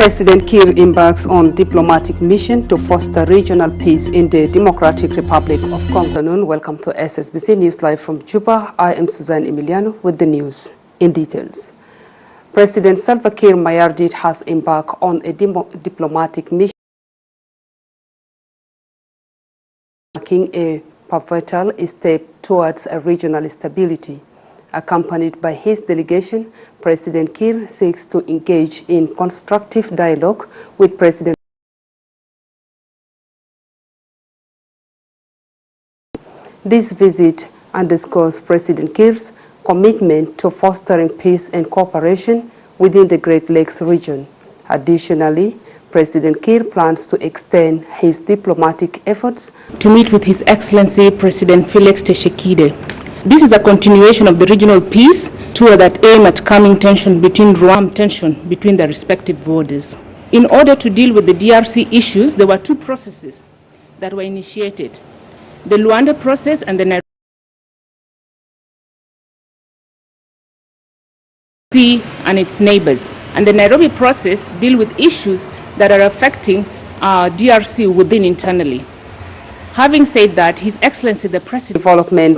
President Kiir embarks on diplomatic mission to foster regional peace in the Democratic Republic of Congo. Welcome to SSBC News Live from Juba. I am Suzanne Emiliano with the news in details. President Salva Kiir Mayardit has embarked on a diplomatic mission, marking a pivotal step towards a regional stability. Accompanied by his delegation, President Kiir seeks to engage in constructive dialogue with President. This visit underscores President Kiir's commitment to fostering peace and cooperation within the Great Lakes region. Additionally, President Kiir plans to extend his diplomatic efforts to meet with His Excellency President Felix Tshisekedi. This is a continuation of the regional peace tour that aim at calming tension between the respective borders. In order to deal with the DRC issues, there were two processes that were initiated: the Luanda process and the Nairobi and its neighbors. And the Nairobi process deal with issues that are affecting DRC within internally. Having said that, His Excellency the President...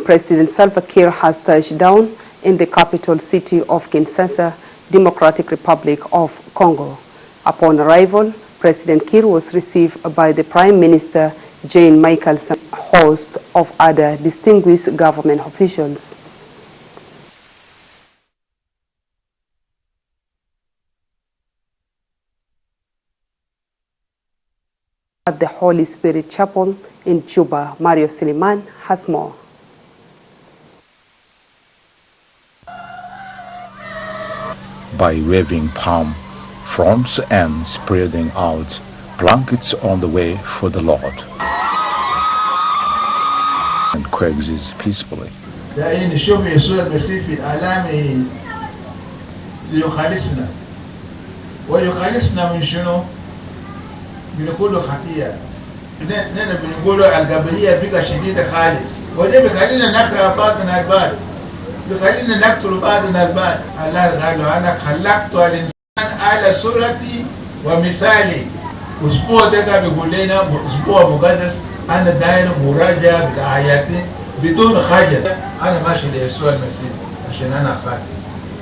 President Salva Kiir has touched down in the capital city of Kinshasa, Democratic Republic of Congo. Upon arrival, President Kiir was received by the Prime Minister Jane Michelson, host of other distinguished government officials. At the Holy Spirit Chapel in Juba, Mario Siliman has more. By waving palm fronds and spreading out blankets on the way for the Lord, and coexist peacefully. بنقولوا خطيئة نحن بنقولوا القبلية بقى شديدة خالص وده بيخلينا نكره بعضنا البعض بيخلينا نقتل بعضنا البعض الله قال أنا خلقت الإنسان على صورتي ومثالي أسبوع ده قاعد بيقول لنا أسبوع مقدس أنا داير مراجعة بحياتي بدون خجل أنا ماشي ليسوع المسيح عشان أنا خاطئ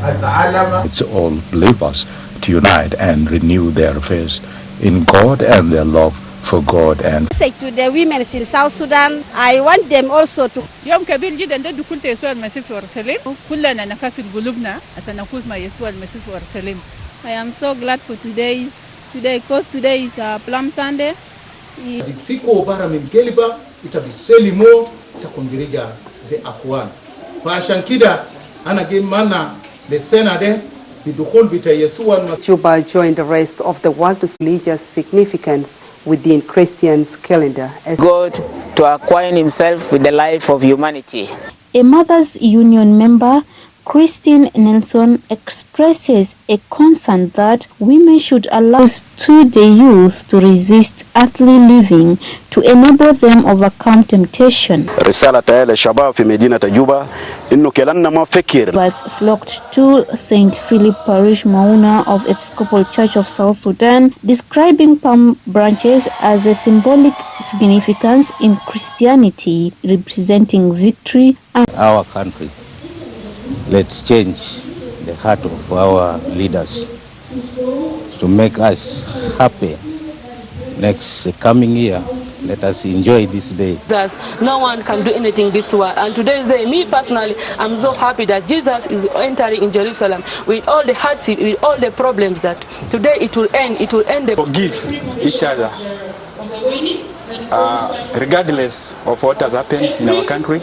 أتعلم. It's all believers to unite and renew their faith in God and their love for God. And say to the women in South Sudan, I want them also to يوم كبير جدا ده دخول يسوع المسيح في اورشليم كلنا نكسر قلوبنا عشان نفوز مع يسوع المسيح في اورشليم. I am so glad for today because today is Palm Sunday. Fiko bara min geliba itabiseli mo itakondirija ze akwan. Bashankida ana gemana the senade. Juba joined the rest of the world to religious significance within Christians' calendar. God to acquaint himself with the life of humanity. A Mothers Union member, Christine Nelson, expresses a concern that women should allow to the youth to resist earthly living to enable them overcome temptation. رسالة للشباب في مدينة جوبا إنه كلنا ما فكر. Was flocked to St. Philip Parish Mauna of Episcopal Church of South Sudan, describing palm branches as a symbolic significance in Christianity, representing victory and our country. Let's change the heart of our leaders to make us happy next coming year. Let us enjoy this day. Jesus, no one can do anything this world. And today's day, me personally, I'm so happy that Jesus is entering in Jerusalem with all the hardship, with all the problems that today it will end. It will end. Forgive each other. Regardless of what has happened in our country,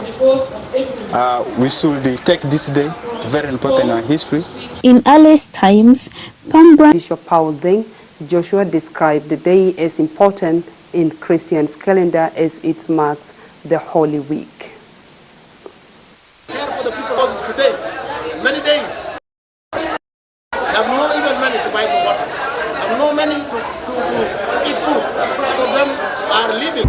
we should take this day very important in our history. In earliest times, Bishop Paul Deng Joshua described the day as important in Christians' calendar as it marks the Holy Week. Care for the people of today, many days. They have no even money to buy the water. They have no money to eat food. Some of them are living.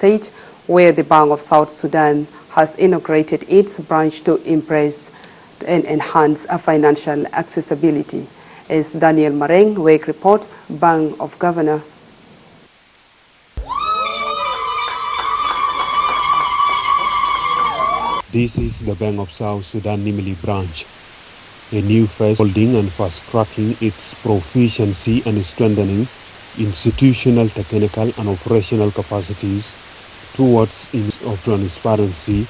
State, where the Bank of South Sudan has inaugurated its branch to embrace and enhance financial accessibility. As Daniel Mareng Wake reports, Bank of Governor. This is the Bank of South Sudan Nimili branch, a new face holding and fast-tracking its proficiency and strengthening institutional, technical and operational capacities towards of transparency,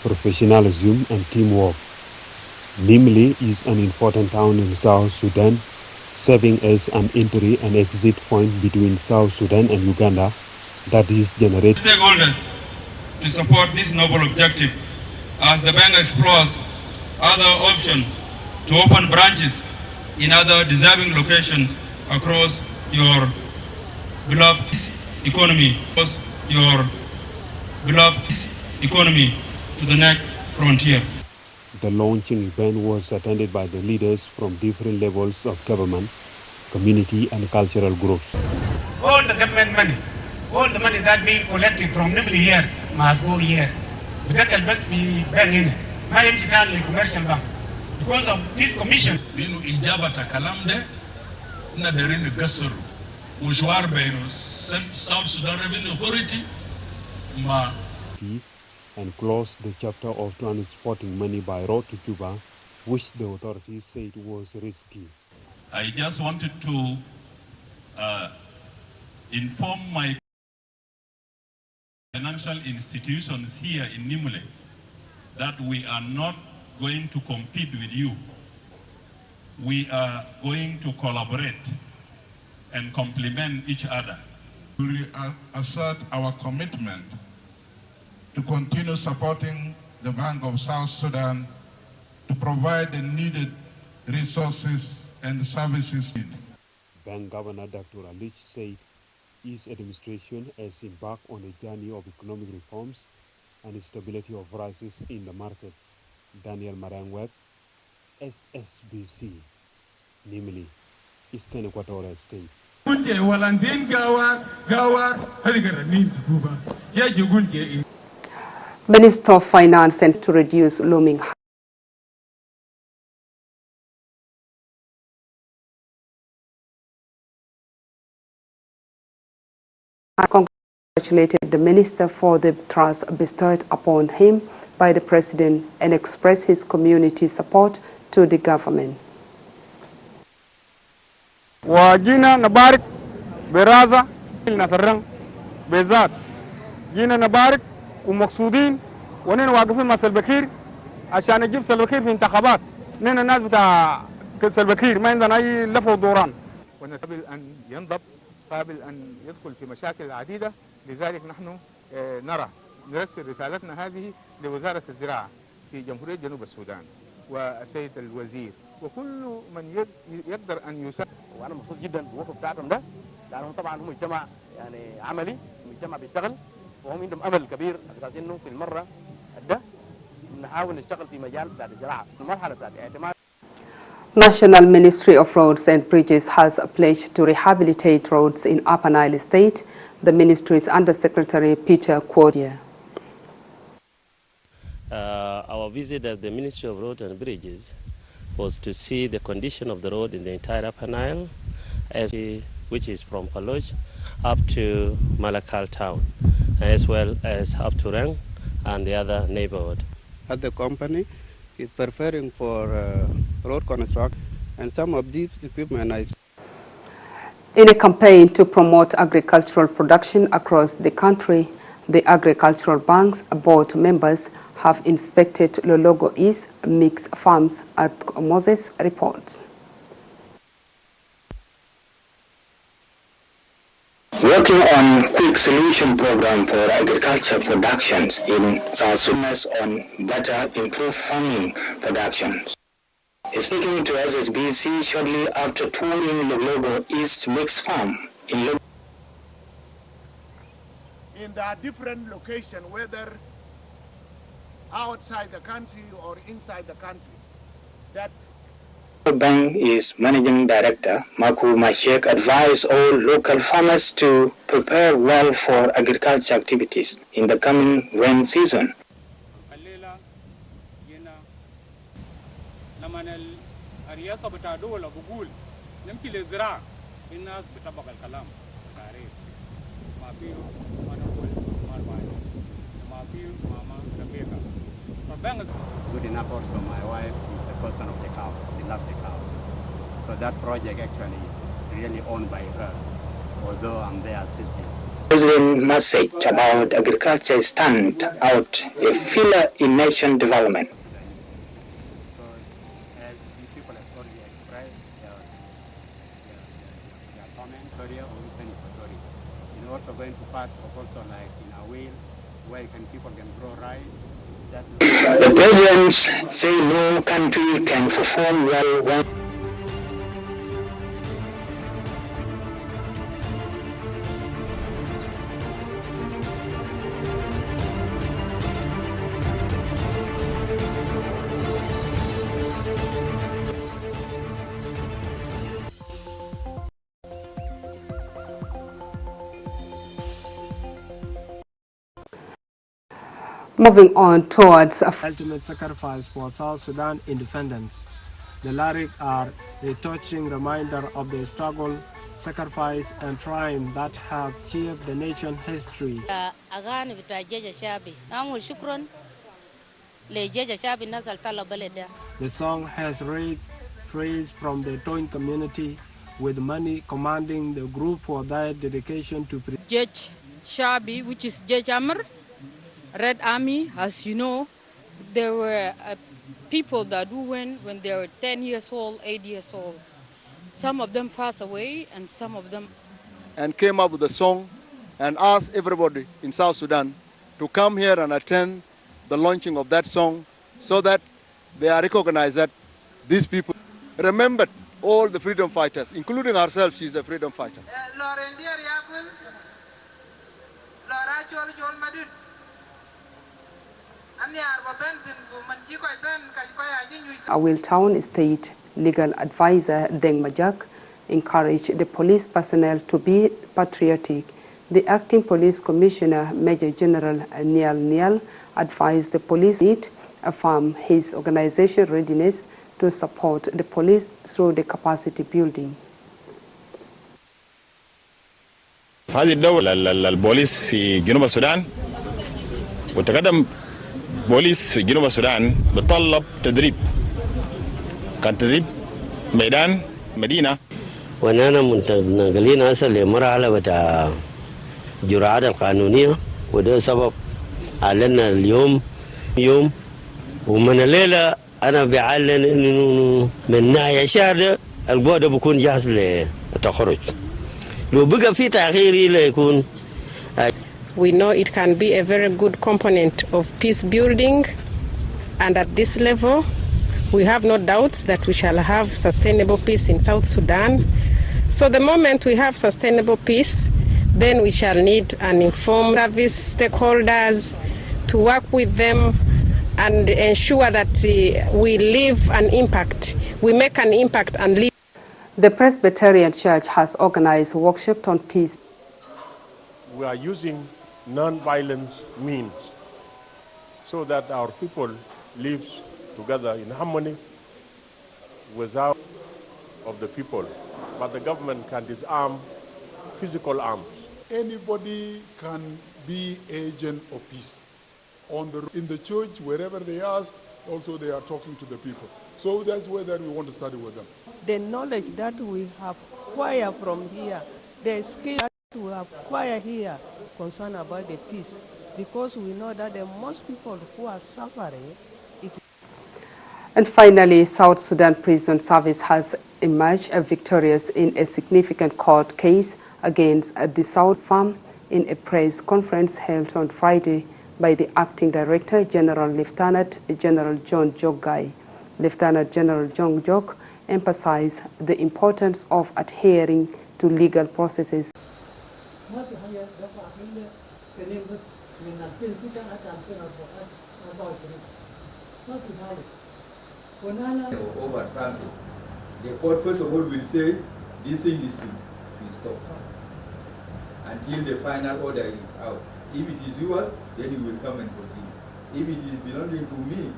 professionalism and teamwork. Nimili is an important town in South Sudan, serving as an entry and exit point between South Sudan and Uganda that is generating stakeholders to support this noble objective as the bank explores other options to open branches in other deserving locations across your beloved economy, to the next frontier. The launching event was attended by the leaders from different levels of government, community and cultural groups. All the government money, all the money that being collected from Nimili here must go here. بتاكل بس في بنك هنا ما يمشي تاني للكوميرشال بانك because of this commission. لأنه إجابة الكلام ده نقدرين نقصر مشوار بينه South Sudan Revenue Authority ما and close the chapter of transporting money by road to Juba, which the authorities said was risky. I just wanted to inform my financial institutions here in Nimule that we are not going to compete with you. We are going to collaborate and complement each other. We assert our commitment to continue supporting the Bank of South Sudan to provide the needed resources and services. Bank Governor Dr. Alich said his administration has embarked on a journey of economic reforms and stability of prices in the markets. Daniel Marangweb, SSBC, Nimili, Eastern Equatorial State. Minister of Finance and to reduce looming congratulated the minister for the trust bestowed upon him by the president and expressed his community support to the government. وجينا نبارك برازة النصران بذات جينا نبارك ومقصودين ونحن واقفين مع سلفا عشان نجيب سلفا في انتخابات نحن الناس بتاع سلفا ما عندنا أي لف ودوران ونقبل أن ينضب قابل أن يدخل في مشاكل عديدة لذلك نحن نرسل رسالتنا هذه لوزارة الزراعة في جمهورية جنوب السودان والسيد الوزير وكل من يقدر أن يساعد. وأنا مبسوط جدا بالوقف بتاعهم ده لأنهم طبعا هم مجتمع يعني عملي مجتمع بيشتغل وهم عندهم أمل كبير على أساس إنه في المرة ده نحاول نشتغل في مجال بتاع الزراعة المرحلة بتاعت اعتماد. National Ministry of Roads and Bridges has pledged to rehabilitate roads in Upper Nile State. The ministry's Undersecretary Peter Quodia. Our visit at the Ministry of Roads and Bridges was to see the condition of the road in the entire Upper Nile, which is from Paloch up to Malakal town, as well as up to Rang and the other neighborhood. At the company is preparing for road construction, and some of these equipment is in a campaign to promote agricultural production across the country. The Agricultural Bank's board members have inspected Lologo East mixed farms at Moses reports. Working on quick solution program for agriculture productions in South Sudan on better improved farming productions. Speaking to SSBC shortly after touring Lologo East Mixed Farm in the different locations, whether outside the country or inside the country, that Bank is Managing Director, Maku Mashek, advised all local farmers to prepare well for agriculture activities in the coming rain season. Good enough also, my wife is a person of the cows. She loves the cows. So that project actually is really owned by her, although I'm there assisting. President's message about agriculture stand out a pillar in nation development. Because as you people have already expressed their comment earlier on Eastern Equatoria, you're also going to parts of also like in Awil, where people can grow rice. The presidents say no country can perform well when Moving on towards ultimate sacrifice for South Sudan independence. The lyrics are a touching reminder of the struggle, sacrifice, and triumph that have shaped the nation's history. The song has raised praise from the Toin community, with many commending the group for their dedication to Judge Shabi, which is Judge Amr, Red Army. As you know, there were people that went when they were 10 years old, 8 years old. Some of them passed away and some of them... And came up with a song and asked everybody in South Sudan to come here and attend the launching of that song so that they are recognized that these people remembered all the freedom fighters, including ourselves. She's a freedom fighter. Awil Town State Legal Advisor Deng Majak encouraged the police personnel to be patriotic. The acting police commissioner, Major General Nial Nial, advised the police to affirm his organization readiness to support the police through the capacity building. هذه الدولة البوليس في جنوب السودان وتقدم بوليس في جنوب السودان بتطلب تدريب كان تدريب ميدان مدينة ونحن منتقلين هسه لمرحلة بتاع الجرعات القانونية وده سبب علينا اليوم ومن الليلة أنا بعلن إنه من نهاية الشهر البعد بكون جاهز للتخرج لو بقى في تأخير يكون. We know it can be a very good component of peace building, and at this level we have no doubts that we shall have sustainable peace in South Sudan. So the moment we have sustainable peace, then we shall need an informed service stakeholders to work with them and ensure that we leave an impact, we make an impact and leave. The Presbyterian Church has organized a workshop on peace. We are using non-violent means so that our people live together in harmony without of the people. But the government can disarm physical arms. Anybody can be agent of peace. In the church, wherever they are, also they are talking to the people. So that's where that we want to study with them. The knowledge that we have acquired from here, the skill that we have acquired here concern about the peace, because we know that the most people who are suffering. And finally, South Sudan Prison Service has emerged victorious in a significant court case against the South Farm in a press conference held on Friday by the Acting Director General Lieutenant General John Jogai. Lieutenant General John Jog emphasized the importance of adhering to legal processes. Over something The court, first of all, will say this thing is to be stopped until the final order is out. If it is yours, then you will come and continue. If it is belonging to me,